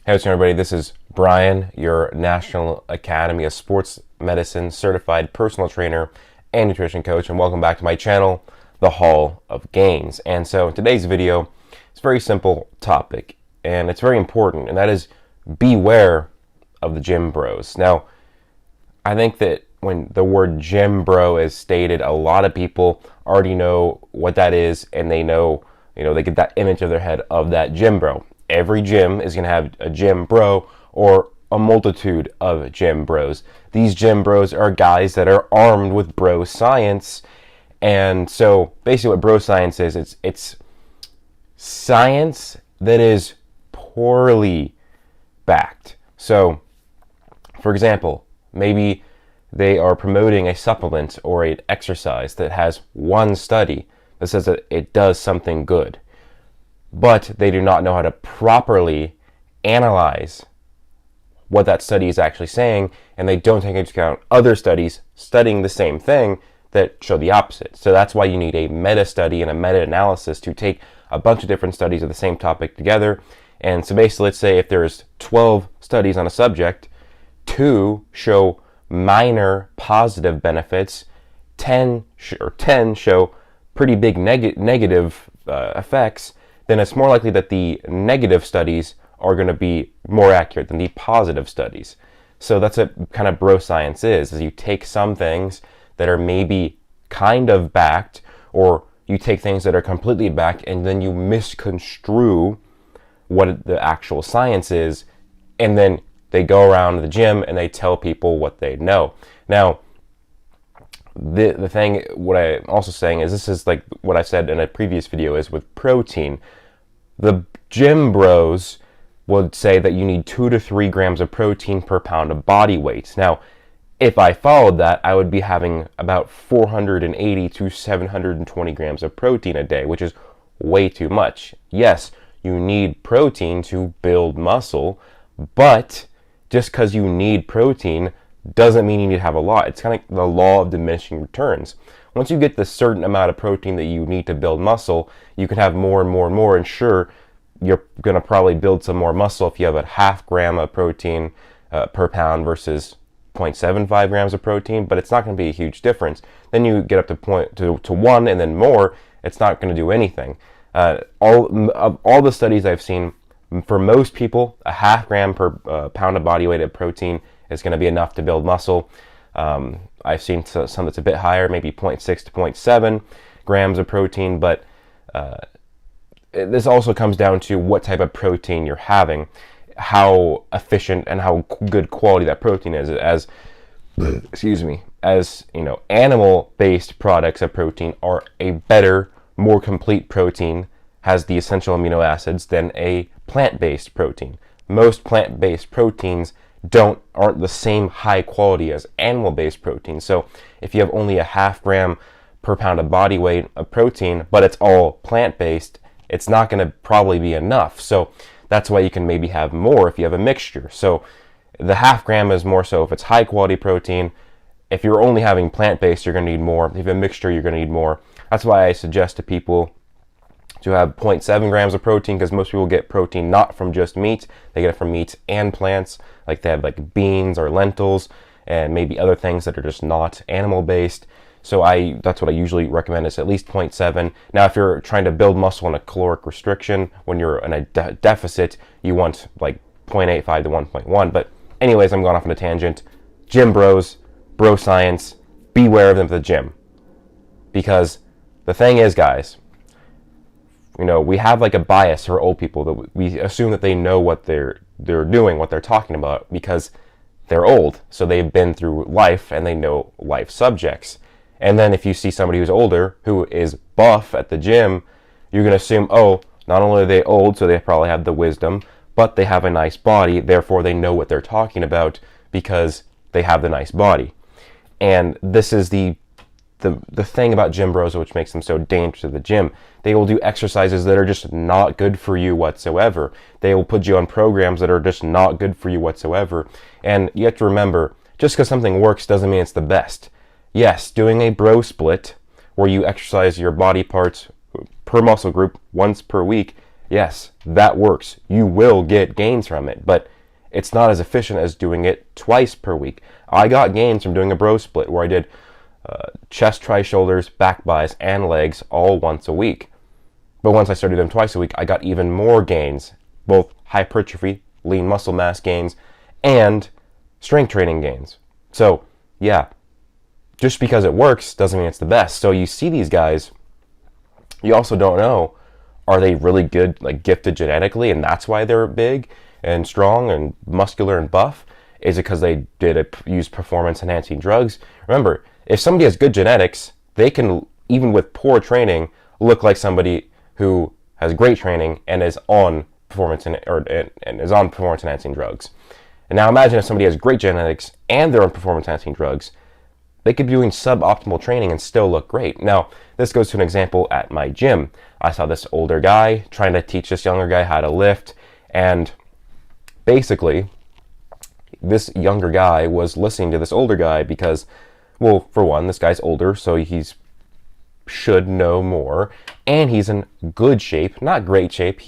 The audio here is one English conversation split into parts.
Hey, what's going on, everybody? This is Brian, your National Academy of Sports Medicine certified personal trainer and nutrition coach, and welcome back to my channel, The Hall of Gains. And so in today's video, it's a very simple topic, and it's very important, and that is beware of the gym bros. Now, I think that when the word gym bro is stated, a lot of people already know what that is, and they know, they get that image of their head of that gym bro. Every gym is going to have a gym bro or a multitude of gym bros. These gym bros are guys that are armed with bro science. And so basically what bro science is, it's science that is poorly backed. So, for example, maybe they are promoting a supplement or an exercise that has one study that says that it does something good, but they do not know how to properly analyze what that study is actually saying, and they don't take into account other studies studying the same thing that show the opposite. So that's why you need a meta-study and a meta-analysis to take a bunch of different studies of the same topic together. And so basically, let's say if there's 12 studies on a subject, 2 show minor positive benefits, 10 show pretty big negative effects, then it's more likely that the negative studies are going to be more accurate than the positive studies. So that's what kind of bro science is you take some things that are maybe kind of backed, or you take things that are completely backed, and then you misconstrue what the actual science is, and then they go around the gym and they tell people what they know. Now, the thing, what I'm also saying is, this is like what I said in a previous video, is with protein. The gym bros would say that you need 2 to 3 grams of protein per pound of body weight. Now, if I followed that, I would be having about 480 to 720 grams of protein a day, which is way too much. Yes, you need protein to build muscle, but just because you need protein doesn't mean you need to have a lot. It's kind of like the law of diminishing returns. Once you get the certain amount of protein that you need to build muscle, you can have more and more and more, and sure, you're going to probably build some more muscle if you have a half gram of protein per pound versus 0.75 grams of protein, but it's not going to be a huge difference. Then you get up to 1 and then more, it's not going to do anything. All the studies I've seen, for most people, a half gram per pound of body weight of protein is going to be enough to build muscle. I've seen some that's a bit higher, maybe 0.6 to 0.7 grams of protein, but this also comes down to what type of protein you're having, how efficient and how good quality that protein is. As animal-based products of protein are a better, more complete protein, has the essential amino acids, than a plant-based protein. Most plant-based proteins aren't the same high quality as animal-based protein. So if you have only a half gram per pound of body weight of protein, but it's all plant-based, it's not going to probably be enough. So that's why you can maybe have more if you have a mixture. So the half gram is more so if it's high quality protein. If you're only having plant-based, you're going to need more. If you have a mixture, you're going to need more. That's why I suggest to people to have 0.7 grams of protein, because most people get protein not from just meat. They get it from meats and plants, like they have like beans or lentils and maybe other things that are just not animal-based. So that's what I usually recommend, is at least 0.7. Now, if you're trying to build muscle in a caloric restriction, when you're in a deficit, you want like 0.85 to 1.1. But anyways, I'm going off on a tangent. Gym bros, bro science, beware of them at the gym. Because the thing is, guys, we have like a bias for old people, that we assume that they know what they're doing, what they're talking about, because they're old. So they've been through life and they know life subjects. And then if you see somebody who's older, who is buff at the gym, you're going to assume, oh, not only are they old, so they probably have the wisdom, but they have a nice body, therefore they know what they're talking about because they have the nice body. And this is the thing about gym bros, which makes them so dangerous to the gym. They will do exercises that are just not good for you whatsoever. They will put you on programs that are just not good for you whatsoever. And you have to remember, just because something works doesn't mean it's the best. Yes, doing a bro split, where you exercise your body parts per muscle group once per week, Yes, that works. You will get gains from it, but it's not as efficient as doing it twice per week. I got gains from doing a bro split where I did chest, tries, shoulders, back, bis, and legs all once a week. But once I started them twice a week, I got even more gains, both hypertrophy, lean muscle mass gains, and strength training gains. So, yeah, just because it works doesn't mean it's the best. So you see these guys, you also don't know, are they really good, like gifted genetically, and that's why they're big and strong and muscular and buff? Is it because they use performance enhancing drugs? Remember, if somebody has good genetics, they can, even with poor training, look like somebody who has great training and is on performance enhancing drugs. And now imagine if somebody has great genetics and they're on performance enhancing drugs, they could be doing suboptimal training and still look great. Now, this goes to an example at my gym. I saw this older guy trying to teach this younger guy how to lift, and basically, this younger guy was listening to this older guy because, well, for one, this guy's older, so he's should know more, and he's in good shape, not great shape.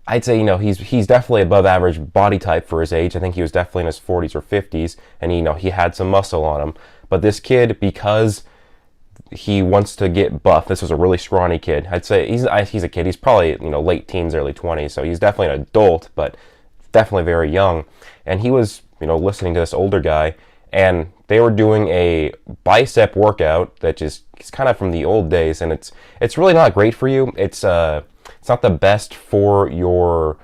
I'd say, he's definitely above average body type for his age. I think he was definitely in his 40s or 50s, and he had some muscle on him. But this kid, because he wants to get buff, this was a really scrawny kid. I'd say he's a kid. He's probably late teens, early 20s, so he's definitely an adult, but definitely very young. And he was listening to this older guy, and they were doing a bicep workout that it's kind of from the old days, and it's really not great for you. It's not the best for your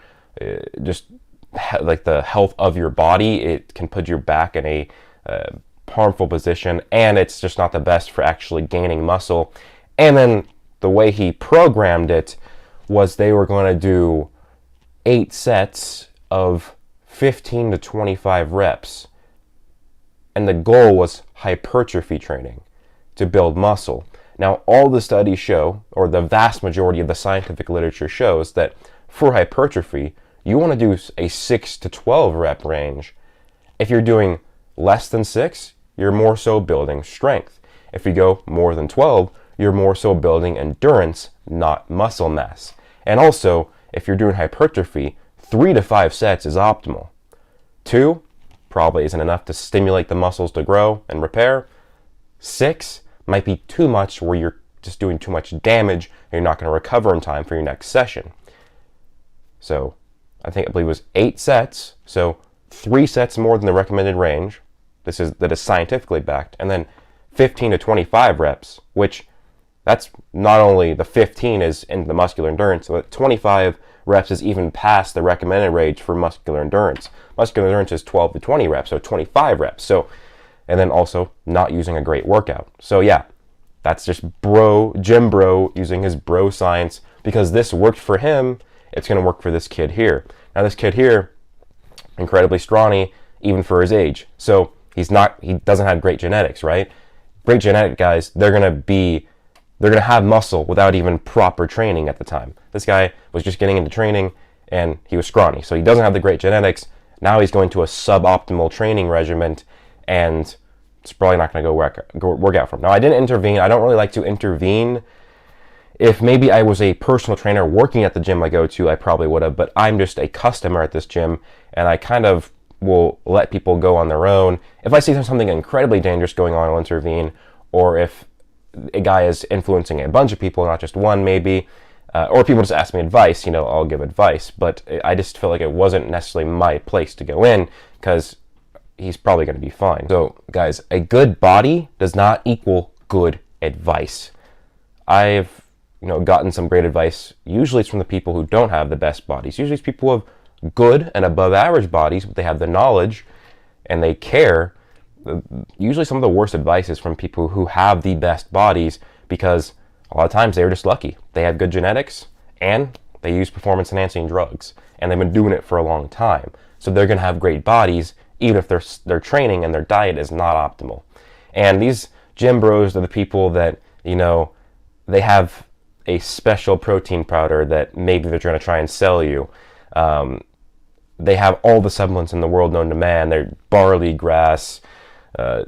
like the health of your body. It can put your back in a harmful position, and it's just not the best for actually gaining muscle. And then the way he programmed it was they were going to do 8 sets of 15 to 25 reps. And the goal was hypertrophy training to build muscle. Now, all the studies show, or the vast majority of the scientific literature shows, that for hypertrophy, you want to do a 6 to 12 rep range. If you're doing less than 6, you're more so building strength. If you go more than 12, you're more so building endurance, not muscle mass. And also, if you're doing hypertrophy, 3 to 5 sets is optimal. 2 probably isn't enough to stimulate the muscles to grow and repair. 6 might be too much, where you're just doing too much damage and you're not going to recover in time for your next session. So I believe it was 8 sets, so 3 sets more than the recommended range. That is scientifically backed, and then 15 to 25 reps, which that's not only the 15 is in the muscular endurance, but 25 reps is even past the recommended range for muscular endurance. Muscular endurance is 12 to 20 reps, so 25 reps. So, and then also not using a great workout. So yeah, that's just gym bro using his bro science, because this worked for him. It's going to work for this kid here. Now this kid here, incredibly scrawny, even for his age. So he doesn't have great genetics, right? Great genetic guys, they're going to have muscle without even proper training at the time. This guy was just getting into training, and he was scrawny. So he doesn't have the great genetics. Now he's going to a suboptimal training regimen, and it's probably not going to go work out for him. Now, I didn't intervene. I don't really like to intervene. If maybe I was a personal trainer working at the gym I go to, I probably would have, but I'm just a customer at this gym, and I kind of will let people go on their own. If I see something incredibly dangerous going on, I'll intervene, or if a guy is influencing a bunch of people, not just one maybe, or people just ask me advice, I'll give advice. But I just feel like it wasn't necessarily my place to go in, because he's probably going to be fine. So guys, a good body does not equal good advice. I've gotten some great advice. Usually it's from the people who don't have the best bodies. Usually it's people who have good and above average bodies, but they have the knowledge and they care. Usually some of the worst advice is from people who have the best bodies, because a lot of times they're just lucky. They have good genetics and they use performance enhancing drugs, and they've been doing it for a long time. So they're going to have great bodies even if their training and their diet is not optimal. And these gym bros are the people that, they have a special protein powder that maybe they're trying to try and sell you. They have all the supplements in the world known to man. They're barley grass, a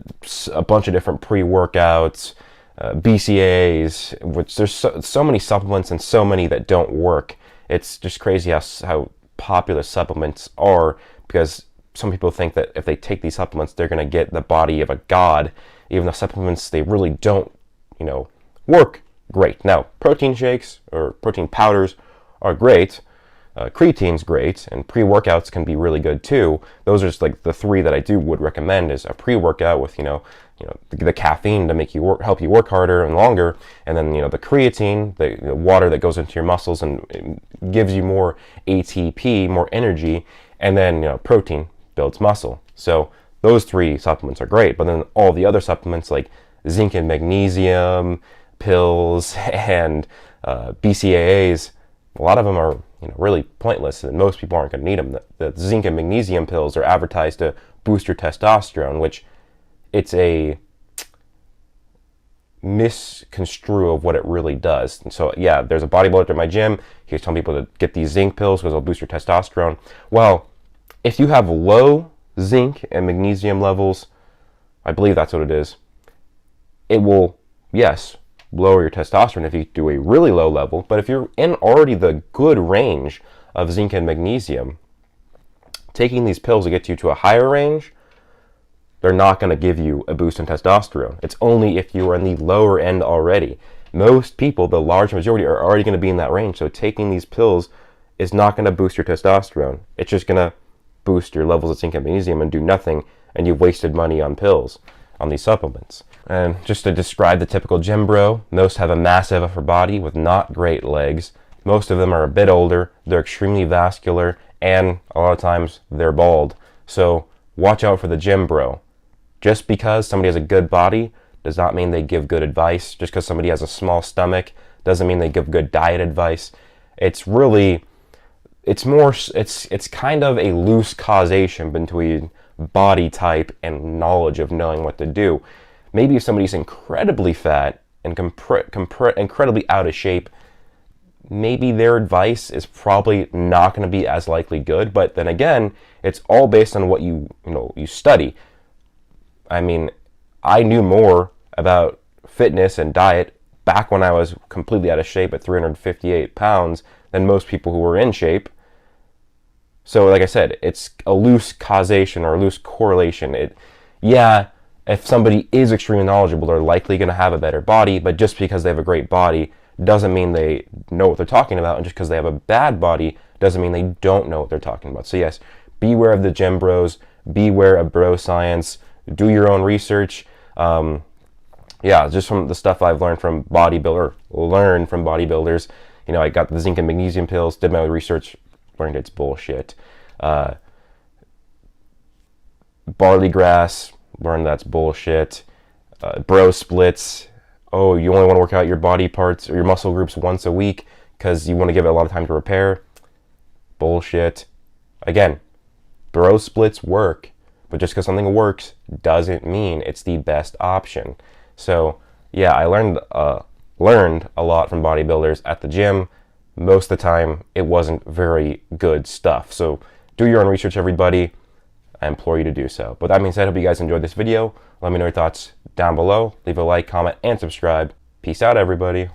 bunch of different pre-workouts, BCAAs, which there's so many supplements and so many that don't work. It's just crazy how popular supplements are, because some people think that if they take these supplements, they're going to get the body of a god, even though supplements, they really don't, work great. Now, protein shakes or protein powders are great. Creatine's great, and pre-workouts can be really good too. Those are just like the three that I would recommend, is a pre-workout with the caffeine to make you help you work harder and longer, and then the creatine, the water that goes into your muscles and it gives you more ATP, more energy, and then protein builds muscle. So those three supplements are great, but then all the other supplements like zinc and magnesium pills and BCAAs, a lot of them are really pointless, and most people aren't going to need them. The zinc and magnesium pills are advertised to boost your testosterone, which it's a misconstrue of what it really does. And so yeah, there's a bodybuilder at my gym. He's telling people to get these zinc pills because they'll boost your testosterone. Well, if you have low zinc and magnesium levels, I believe that's what it is, it will, yes, lower your testosterone if you do a really low level. But if you're in already the good range of zinc and magnesium, taking these pills to get you to a higher range, they're not going to give you a boost in testosterone. It's only if you are in the lower end already. Most people, the large majority, are already going to be in that range. So taking these pills is not going to boost your testosterone. It's just going to boost your levels of zinc and magnesium and do nothing, and you've wasted money on pills, on these supplements. And just to describe the typical gym bro, most have a massive upper body with not great legs. Most of them are a bit older, they're extremely vascular, and a lot of times they're bald. So watch out for the gym bro. Just because somebody has a good body does not mean they give good advice. Just because somebody has a small stomach doesn't mean they give good diet advice. It's kind of a loose causation between body type and knowledge of knowing what to do. Maybe if somebody's incredibly fat and incredibly out of shape, maybe their advice is probably not going to be as likely good. But then again, it's all based on what you study. I mean, I knew more about fitness and diet back when I was completely out of shape at 358 pounds than most people who were in shape. So like I said, it's a loose causation or a loose correlation. If somebody is extremely knowledgeable, they're likely going to have a better body, but just because they have a great body doesn't mean they know what they're talking about, and just because they have a bad body doesn't mean they don't know what they're talking about. So yes, beware of the gym bros, beware of bro science, do your own research. Just from the stuff I've learned from bodybuilders, I got the zinc and magnesium pills, did my own research, learned it's bullshit. Barley grass, learned that's bullshit. Bro splits, oh, you only want to work out your body parts or your muscle groups once a week because you want to give it a lot of time to repair. Bullshit. Again, bro splits work, but just because something works doesn't mean it's the best option. So yeah, I learned a lot from bodybuilders at the gym. Most of the time, it wasn't very good stuff. So do your own research, everybody. I implore you to do so. But that being said, I hope you guys enjoyed this video. Let me know your thoughts down below. Leave a like, comment, and subscribe. Peace out, everybody.